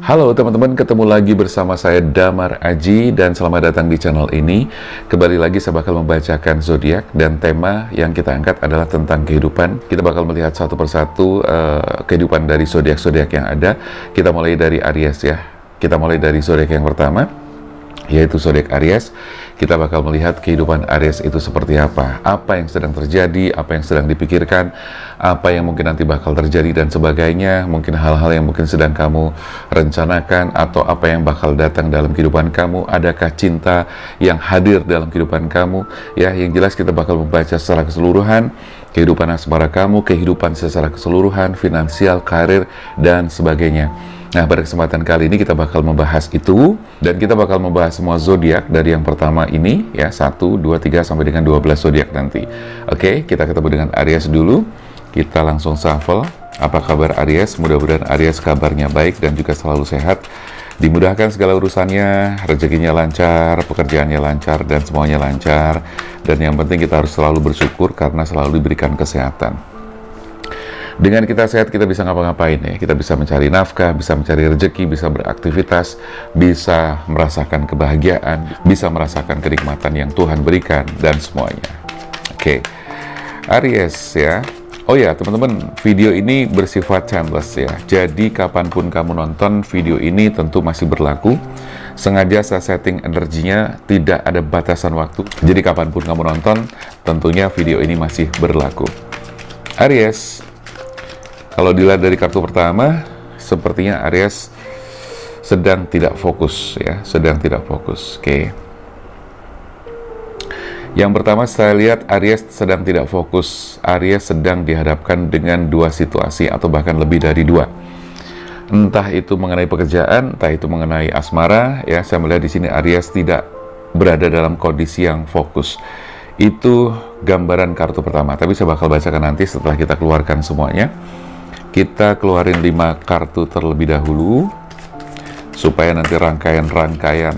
Halo teman-teman, ketemu lagi bersama saya Damar Aji dan selamat datang di channel ini. Kembali lagi saya bakal membacakan zodiak dan tema yang kita angkat adalah tentang kehidupan. Kita bakal melihat satu persatu kehidupan dari zodiak-zodiak yang ada. Kita mulai dari Aries ya. Kita mulai dari zodiak yang pertama, yaitu zodiak Aries. Kita bakal melihat kehidupan Aries itu seperti apa yang sedang terjadi, apa yang sedang dipikirkan, apa yang mungkin nanti bakal terjadi dan sebagainya, mungkin hal-hal yang mungkin sedang kamu rencanakan atau apa yang bakal datang dalam kehidupan kamu, adakah cinta yang hadir dalam kehidupan kamu, ya, yang jelas kita bakal membaca secara keseluruhan kehidupan asmara kamu, kehidupan secara keseluruhan, finansial, karir, dan sebagainya. Nah, pada kesempatan kali ini kita bakal membahas itu, dan kita bakal membahas semua zodiak dari yang pertama ini, ya, 1, 2, 3, sampai dengan 12 zodiak nanti. Oke, kita ketemu dengan Aries dulu. Kita langsung shuffle. Apa kabar Aries? Mudah-mudahan Aries kabarnya baik dan juga selalu sehat. Dimudahkan segala urusannya, rezekinya lancar, pekerjaannya lancar, dan semuanya lancar. Dan yang penting kita harus selalu bersyukur karena selalu diberikan kesehatan. Dengan kita sehat, kita bisa ngapa-ngapain ya. Kita bisa mencari nafkah, bisa mencari rezeki, bisa beraktivitas, bisa merasakan kebahagiaan, bisa merasakan kenikmatan yang Tuhan berikan, dan semuanya. Oke, Aries ya. Oh ya, teman-teman, video ini bersifat timeless ya. Jadi, kapanpun kamu nonton video ini tentu masih berlaku. Sengaja saya setting energinya, tidak ada batasan waktu. Jadi, kapanpun kamu nonton, tentunya video ini masih berlaku. Aries, kalau dilihat dari kartu pertama, sepertinya Aries sedang tidak fokus ya, sedang tidak fokus. Oke. Yang pertama saya lihat Aries sedang tidak fokus. Aries sedang dihadapkan dengan dua situasi atau bahkan lebih dari dua. Entah itu mengenai pekerjaan, entah itu mengenai asmara ya. Saya melihat di sini Aries tidak berada dalam kondisi yang fokus. Itu gambaran kartu pertama. Tapi saya bakal bacakan nanti setelah kita keluarkan semuanya. Kita keluarin 5 kartu terlebih dahulu supaya nanti rangkaian-rangkaian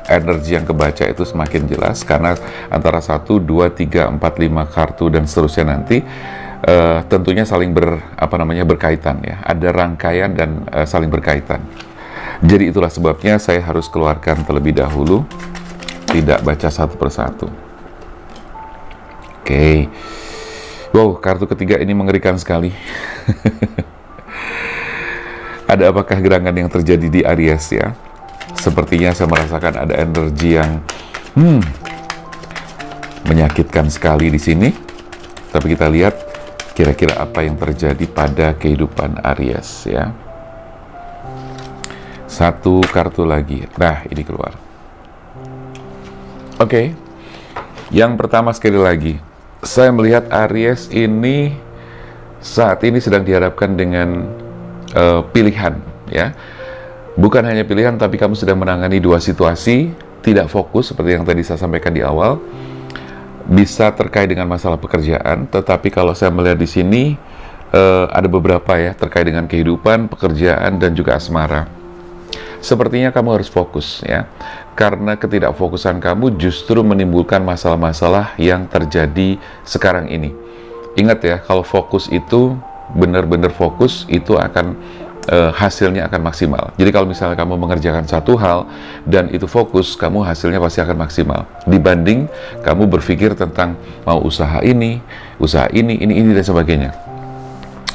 energi yang kebaca itu semakin jelas, karena antara 1, 2, 3, 4, 5 kartu dan seterusnya nanti tentunya saling berkaitan ya, ada rangkaian dan saling berkaitan. Jadi itulah sebabnya saya harus keluarkan terlebih dahulu, tidak baca satu persatu. Oke. Wow, kartu ketiga ini mengerikan sekali. Ada apakah gerangan yang terjadi di Aries ya? Sepertinya saya merasakan ada energi yang menyakitkan sekali di sini. Tapi kita lihat kira-kira apa yang terjadi pada kehidupan Aries ya. Satu kartu lagi. Nah, ini keluar. Oke. Yang pertama sekali lagi, saya melihat Aries ini saat ini sedang dihadapkan dengan pilihan ya. Bukan hanya pilihan, tapi kamu sedang menangani dua situasi, tidak fokus seperti yang tadi saya sampaikan di awal. Bisa terkait dengan masalah pekerjaan, tetapi kalau saya melihat di sini ada beberapa ya terkait dengan kehidupan, pekerjaan, dan juga asmara. Sepertinya kamu harus fokus ya, karena ketidakfokusan kamu justru menimbulkan masalah-masalah yang terjadi sekarang ini. Ingat ya, kalau fokus itu benar-benar fokus, itu akan hasilnya akan maksimal. Jadi kalau misalnya kamu mengerjakan satu hal dan itu fokus, kamu hasilnya pasti akan maksimal. Dibanding kamu berpikir tentang mau usaha ini, ini dan sebagainya.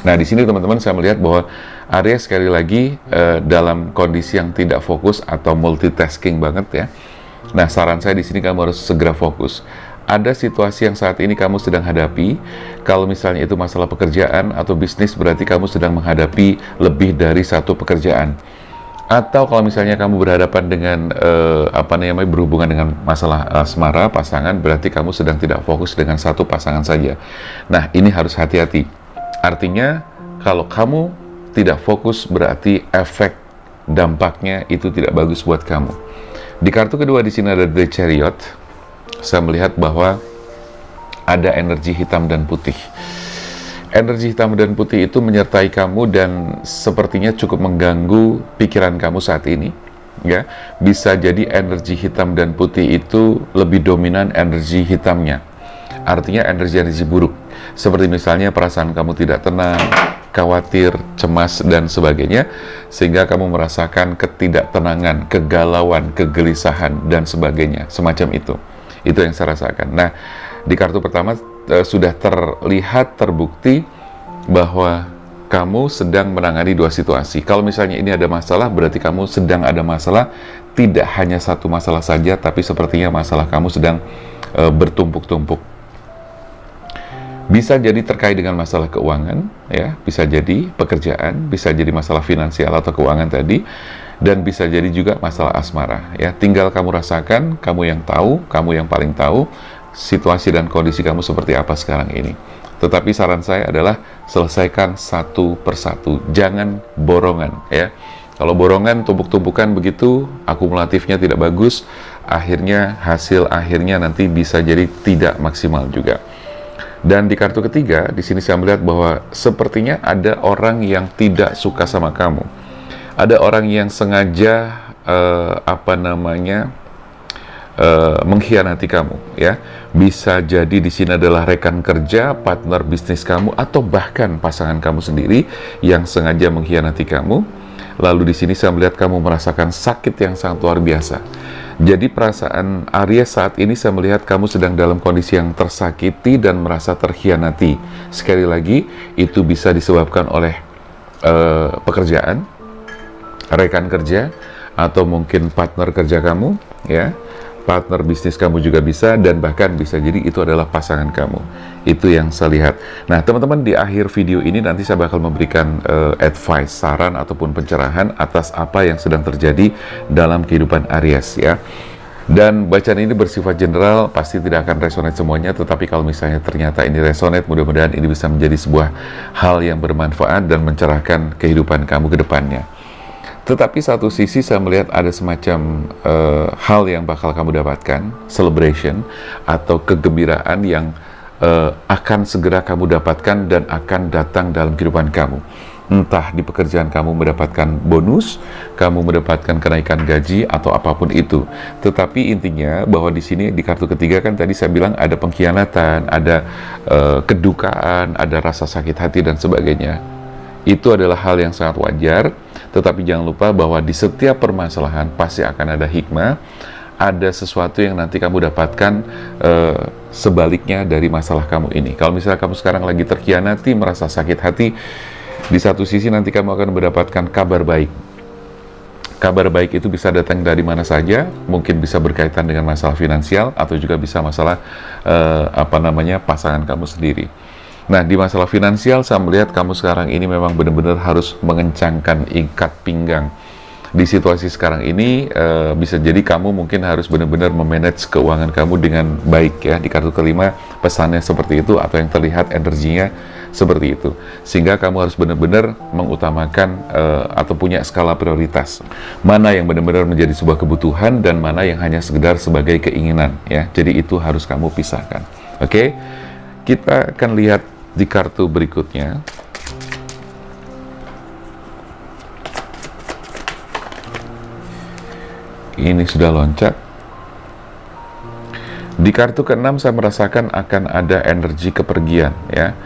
Nah, di sini teman-teman saya melihat bahwa Aries sekali lagi dalam kondisi yang tidak fokus atau multitasking banget ya. Nah, saran saya di sini kamu harus segera fokus. Ada situasi yang saat ini kamu sedang hadapi. Kalau misalnya itu masalah pekerjaan atau bisnis, berarti kamu sedang menghadapi lebih dari satu pekerjaan. Atau kalau misalnya kamu berhadapan dengan berhubungan dengan masalah asmara, pasangan, berarti kamu sedang tidak fokus dengan satu pasangan saja. Nah, ini harus hati-hati. Artinya, kalau kamu tidak fokus, berarti efek dampaknya itu tidak bagus buat kamu. Di kartu kedua di sini ada The Chariot. Saya melihat bahwa ada energi hitam dan putih. Energi hitam dan putih itu menyertai kamu dan sepertinya cukup mengganggu pikiran kamu saat ini. Ya, bisa jadi energi hitam dan putih itu lebih dominan energi hitamnya. Artinya energi-energi buruk. Seperti misalnya perasaan kamu tidak tenang, khawatir, cemas, dan sebagainya, sehingga kamu merasakan ketidaktenangan, kegalauan, kegelisahan, dan sebagainya, semacam itu. Itu yang saya rasakan. Nah, di kartu pertama sudah terlihat, terbukti bahwa kamu sedang menangani dua situasi. Kalau misalnya ini ada masalah, berarti kamu sedang ada masalah, tidak hanya satu masalah saja, tapi sepertinya masalah kamu sedang bertumpuk-tumpuk. Bisa jadi terkait dengan masalah keuangan, ya, bisa jadi pekerjaan, bisa jadi masalah finansial atau keuangan tadi, dan bisa jadi juga masalah asmara, ya. Tinggal kamu rasakan, kamu yang tahu, kamu yang paling tahu situasi dan kondisi kamu seperti apa sekarang ini. Tetapi saran saya adalah selesaikan satu persatu, jangan borongan, ya. Kalau borongan, tumpuk-tumpukan begitu, akumulatifnya tidak bagus, akhirnya hasil akhirnya nanti bisa jadi tidak maksimal juga. Dan di kartu ketiga, di sini saya melihat bahwa sepertinya ada orang yang tidak suka sama kamu. Ada orang yang sengaja mengkhianati kamu, ya. Bisa jadi di sini adalah rekan kerja, partner bisnis kamu, atau bahkan pasangan kamu sendiri yang sengaja mengkhianati kamu. Lalu di sini saya melihat kamu merasakan sakit yang sangat luar biasa. Jadi perasaan Aries saat ini saya melihat kamu sedang dalam kondisi yang tersakiti dan merasa terkhianati. Sekali lagi, itu bisa disebabkan oleh pekerjaan, rekan kerja, atau mungkin partner kerja kamu, ya. Partner bisnis kamu juga bisa, dan bahkan bisa jadi itu adalah pasangan kamu. Itu yang saya lihat. Nah, teman-teman, di akhir video ini nanti saya bakal memberikan advice, saran, ataupun pencerahan atas apa yang sedang terjadi dalam kehidupan Aries, ya. Dan bacaan ini bersifat general, pasti tidak akan resonate semuanya, tetapi kalau misalnya ternyata ini resonate, mudah-mudahan ini bisa menjadi sebuah hal yang bermanfaat dan mencerahkan kehidupan kamu ke depannya. Tetapi satu sisi saya melihat ada semacam hal yang bakal kamu dapatkan, celebration atau kegembiraan yang akan segera kamu dapatkan dan akan datang dalam kehidupan kamu. Entah di pekerjaan kamu mendapatkan bonus, kamu mendapatkan kenaikan gaji, atau apapun itu. Tetapi intinya bahwa di sini di kartu ketiga kan tadi saya bilang ada pengkhianatan, ada kedukaan, ada rasa sakit hati dan sebagainya. Itu adalah hal yang sangat wajar. Tetapi jangan lupa bahwa di setiap permasalahan pasti akan ada hikmah, ada sesuatu yang nanti kamu dapatkan sebaliknya dari masalah kamu ini. Kalau misalnya kamu sekarang lagi terkhianati, merasa sakit hati, di satu sisi nanti kamu akan mendapatkan kabar baik. Kabar baik itu bisa datang dari mana saja, mungkin bisa berkaitan dengan masalah finansial, atau juga bisa masalah pasangan kamu sendiri. Nah, di masalah finansial, saya melihat kamu sekarang ini memang benar-benar harus mengencangkan ikat pinggang. Di situasi sekarang ini, bisa jadi kamu mungkin harus benar-benar memanage keuangan kamu dengan baik, ya. Di kartu kelima, pesannya seperti itu, atau yang terlihat energinya seperti itu. Sehingga kamu harus benar-benar mengutamakan atau punya skala prioritas. Mana yang benar-benar menjadi sebuah kebutuhan, dan mana yang hanya sekedar sebagai keinginan, ya. Jadi itu harus kamu pisahkan. Oke? Kita akan lihat di kartu berikutnya. Ini sudah loncat. Di kartu ke-6 saya merasakan akan ada energi kepergian, ya.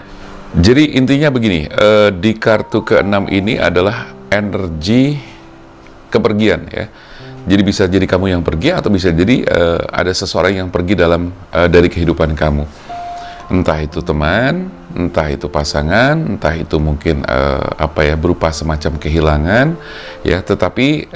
Jadi intinya begini, di kartu ke-6 ini adalah energi kepergian, ya. Jadi bisa jadi kamu yang pergi, atau bisa jadi ada seseorang yang pergi dari kehidupan kamu. Entah itu teman, entah itu pasangan, entah itu mungkin berupa semacam kehilangan, ya. Tetapi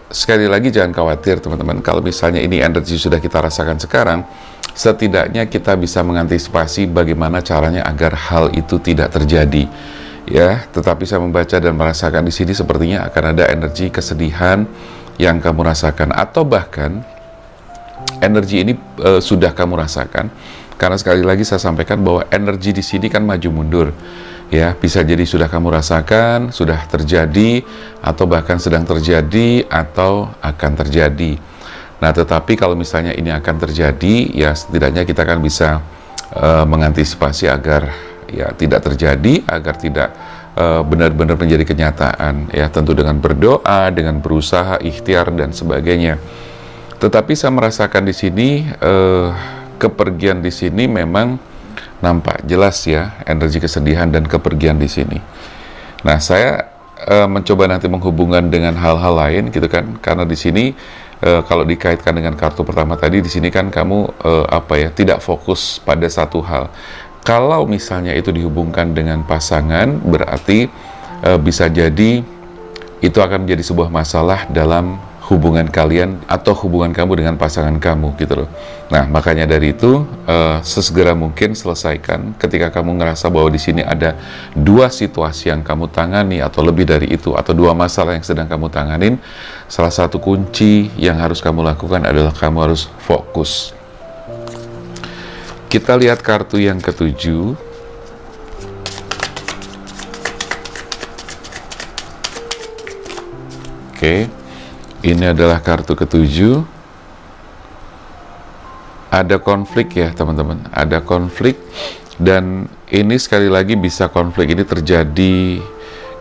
sekali lagi jangan khawatir, teman-teman. Kalau misalnya ini energi sudah kita rasakan sekarang, setidaknya kita bisa mengantisipasi bagaimana caranya agar hal itu tidak terjadi, ya. Tetapi saya membaca dan merasakan di sini sepertinya akan ada energi kesedihan yang kamu rasakan, atau bahkan energi ini sudah kamu rasakan. Karena sekali lagi saya sampaikan bahwa energi di sini kan maju mundur, ya. Bisa jadi sudah kamu rasakan, sudah terjadi, atau bahkan sedang terjadi, atau akan terjadi. Nah, tetapi kalau misalnya ini akan terjadi, ya setidaknya kita kan bisa mengantisipasi agar ya tidak terjadi, agar tidak benar-benar menjadi kenyataan, ya. Tentu dengan berdoa, dengan berusaha, ikhtiar dan sebagainya. Tetapi saya merasakan di sini kepergian di sini memang nampak jelas, ya, energi kesedihan dan kepergian di sini. Nah, saya mencoba nanti menghubungkan dengan hal-hal lain gitu kan, karena di sini kalau dikaitkan dengan kartu pertama tadi, di sini kan kamu tidak fokus pada satu hal. Kalau misalnya itu dihubungkan dengan pasangan, berarti bisa jadi itu akan menjadi sebuah masalah dalam hubungan kalian atau hubungan kamu dengan pasangan kamu gitu loh. Nah, makanya dari itu sesegera mungkin selesaikan ketika kamu ngerasa bahwa di sini ada dua situasi yang kamu tangani atau lebih dari itu, atau dua masalah yang sedang kamu tanganin. Salah satu kunci yang harus kamu lakukan adalah kamu harus fokus. Kita lihat kartu yang ketujuh. Oke. Ini adalah kartu ketujuh. Ada konflik ya teman-teman, ada konflik, dan ini sekali lagi bisa konflik ini terjadi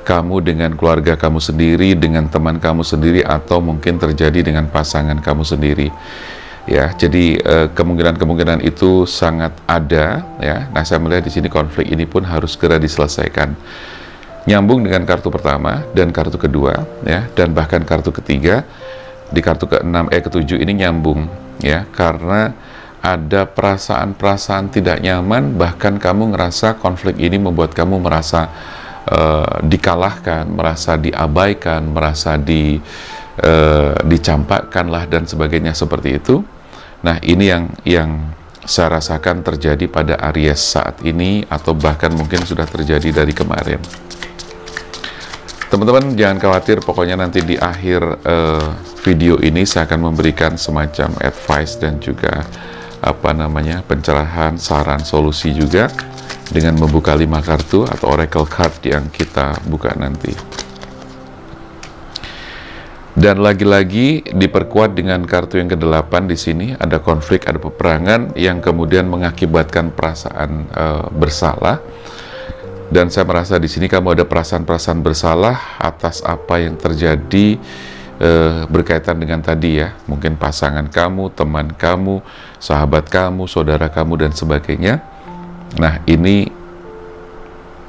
kamu dengan keluarga kamu sendiri, dengan teman kamu sendiri, atau mungkin terjadi dengan pasangan kamu sendiri. Ya, jadi kemungkinan-kemungkinan itu sangat ada ya. Nah, saya melihat di sini konflik ini pun harus segera diselesaikan. Nyambung dengan kartu pertama dan kartu kedua ya, dan bahkan kartu ketiga. Di kartu ketujuh ini nyambung ya, karena ada perasaan-perasaan tidak nyaman, bahkan kamu ngerasa konflik ini membuat kamu merasa dikalahkan, merasa diabaikan, merasa dicampakkan lah dan sebagainya seperti itu. Nah, ini yang saya rasakan terjadi pada Aries saat ini, atau bahkan mungkin sudah terjadi dari kemarin. Teman-teman jangan khawatir, pokoknya nanti di akhir video ini saya akan memberikan semacam advice dan juga pencerahan, saran, solusi juga dengan membuka 5 kartu atau oracle card yang kita buka nanti. Dan lagi-lagi diperkuat dengan kartu yang ke-8 di sini, ada konflik, ada peperangan yang kemudian mengakibatkan perasaan bersalah. Dan saya merasa di sini kamu ada perasaan-perasaan bersalah atas apa yang terjadi berkaitan dengan tadi ya, mungkin pasangan kamu, teman kamu, sahabat kamu, saudara kamu dan sebagainya. Nah, ini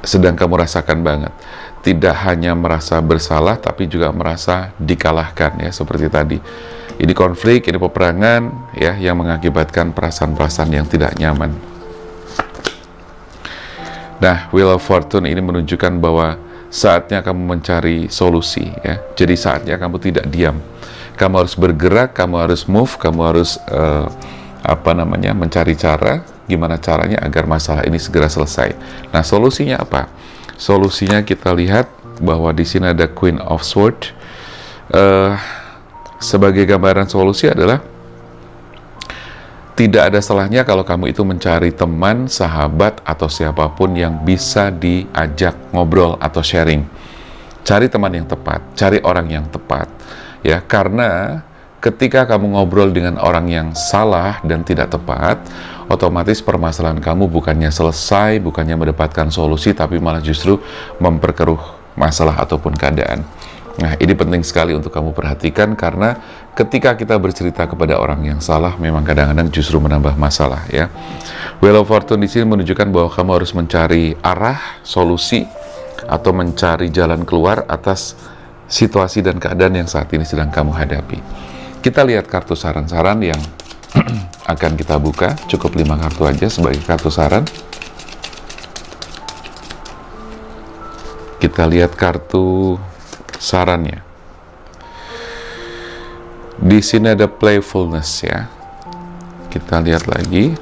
sedang kamu rasakan banget. Tidak hanya merasa bersalah, tapi juga merasa dikalahkan ya, seperti tadi. Ini konflik, ini peperangan ya, yang mengakibatkan perasaan-perasaan yang tidak nyaman. Nah, Wheel of Fortune ini menunjukkan bahwa saatnya kamu mencari solusi ya. Jadi saatnya kamu tidak diam. Kamu harus bergerak, kamu harus move, kamu harus mencari cara gimana caranya agar masalah ini segera selesai. Nah, solusinya apa? Solusinya kita lihat bahwa di sini ada Queen of Swords. Sebagai gambaran solusi adalah tidak ada salahnya kalau kamu itu mencari teman, sahabat, atau siapapun yang bisa diajak ngobrol atau sharing. Cari teman yang tepat, cari orang yang tepat, ya. Karena ketika kamu ngobrol dengan orang yang salah dan tidak tepat, otomatis permasalahan kamu bukannya selesai, bukannya mendapatkan solusi, tapi malah justru memperkeruh masalah ataupun keadaan. Nah, ini penting sekali untuk kamu perhatikan, karena ketika kita bercerita kepada orang yang salah, memang kadang-kadang justru menambah masalah ya. Wheel of Fortune di sini menunjukkan bahwa kamu harus mencari arah, solusi, atau mencari jalan keluar atas situasi dan keadaan yang saat ini sedang kamu hadapi. Kita lihat kartu saran-saran yang akan kita buka. Cukup 5 kartu aja sebagai kartu saran. Kita lihat kartu sarannya. Di sini ada playfulness ya. Kita lihat lagi.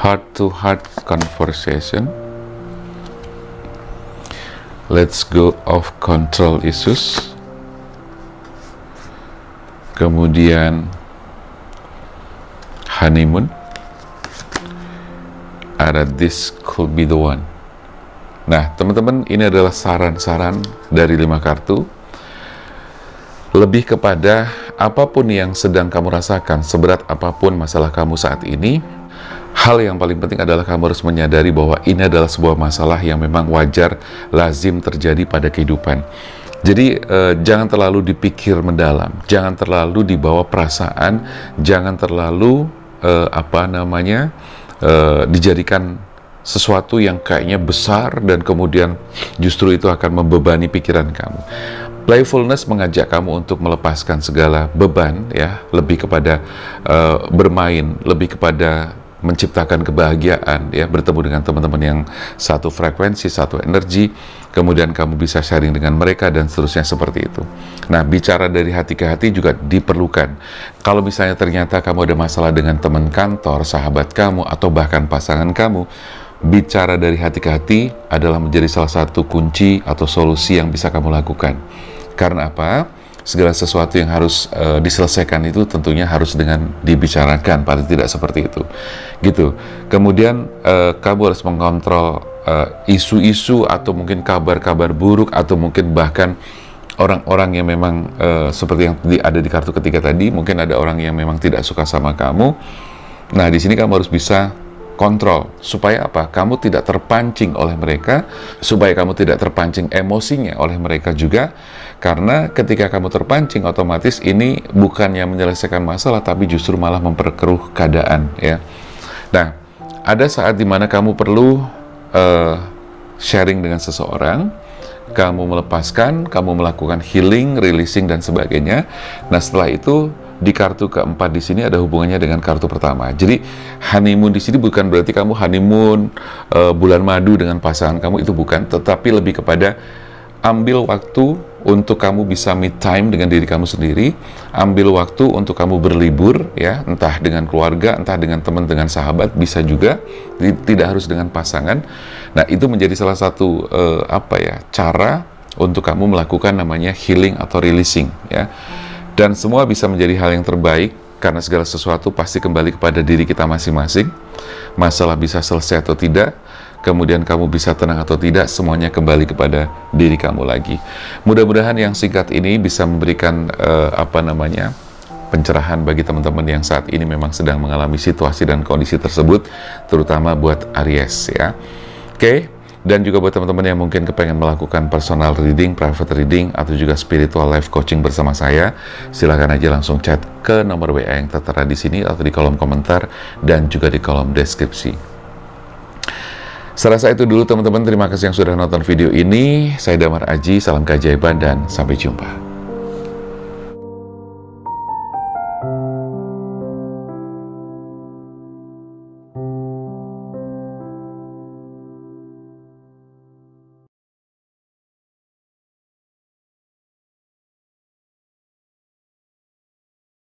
Heart to heart conversation. Let's go of control issues. Kemudian honeymoon. Ada this could be the one. Nah, teman-teman, ini adalah saran-saran dari 5 kartu. Lebih kepada apapun yang sedang kamu rasakan, seberat apapun masalah kamu saat ini, hal yang paling penting adalah kamu harus menyadari bahwa ini adalah sebuah masalah yang memang wajar, lazim terjadi pada kehidupan. Jadi, jangan terlalu dipikir mendalam, jangan terlalu dibawa perasaan, jangan terlalu, dijadikan sesuatu yang kayaknya besar dan kemudian justru itu akan membebani pikiran kamu. Playfulness mengajak kamu untuk melepaskan segala beban, ya, lebih kepada bermain, lebih kepada menciptakan kebahagiaan, ya, bertemu dengan teman-teman yang satu frekuensi, satu energi, kemudian kamu bisa sharing dengan mereka dan seterusnya seperti itu. Nah, bicara dari hati ke hati juga diperlukan. Kalau misalnya ternyata kamu ada masalah dengan teman kantor, sahabat kamu, atau bahkan pasangan kamu, bicara dari hati ke hati adalah menjadi salah satu kunci atau solusi yang bisa kamu lakukan. Karena apa? Segala sesuatu yang harus diselesaikan itu tentunya harus dengan dibicarakan, paling tidak seperti itu. Gitu. Kemudian kamu harus mengontrol isu-isu atau mungkin kabar-kabar buruk atau mungkin bahkan orang-orang yang memang seperti yang ada di kartu ketiga tadi, mungkin ada orang yang memang tidak suka sama kamu. Nah, di sini kamu harus bisa kontrol, supaya apa? Kamu tidak terpancing oleh mereka, supaya kamu tidak terpancing emosinya oleh mereka juga, karena ketika kamu terpancing, otomatis ini bukannya menyelesaikan masalah, tapi justru malah memperkeruh keadaan, ya. Nah, ada saat dimana kamu perlu sharing dengan seseorang, kamu melepaskan, kamu melakukan healing, releasing, dan sebagainya. Nah, setelah itu, di kartu keempat di sini ada hubungannya dengan kartu pertama. Jadi honeymoon di sini bukan berarti kamu honeymoon bulan madu dengan pasangan kamu, itu bukan, tetapi lebih kepada ambil waktu untuk kamu bisa me time dengan diri kamu sendiri, ambil waktu untuk kamu berlibur, ya, entah dengan keluarga, entah dengan teman, dengan sahabat, bisa juga, tidak harus dengan pasangan. Nah, itu menjadi salah satu cara untuk kamu melakukan namanya healing atau releasing, ya. Dan semua bisa menjadi hal yang terbaik, karena segala sesuatu pasti kembali kepada diri kita masing-masing. Masalah bisa selesai atau tidak, kemudian kamu bisa tenang atau tidak, semuanya kembali kepada diri kamu lagi. Mudah-mudahan yang singkat ini bisa memberikan pencerahan bagi teman-teman yang saat ini memang sedang mengalami situasi dan kondisi tersebut, terutama buat Aries, ya. Oke. Dan juga buat teman-teman yang mungkin kepengen melakukan personal reading, private reading, atau juga spiritual life coaching bersama saya, silahkan aja langsung chat ke nomor WA yang tertera di sini atau di kolom komentar dan juga di kolom deskripsi. Saya rasa itu dulu teman-teman. Terima kasih yang sudah nonton video ini. Saya Damar Aji, salam keajaiban dan sampai jumpa.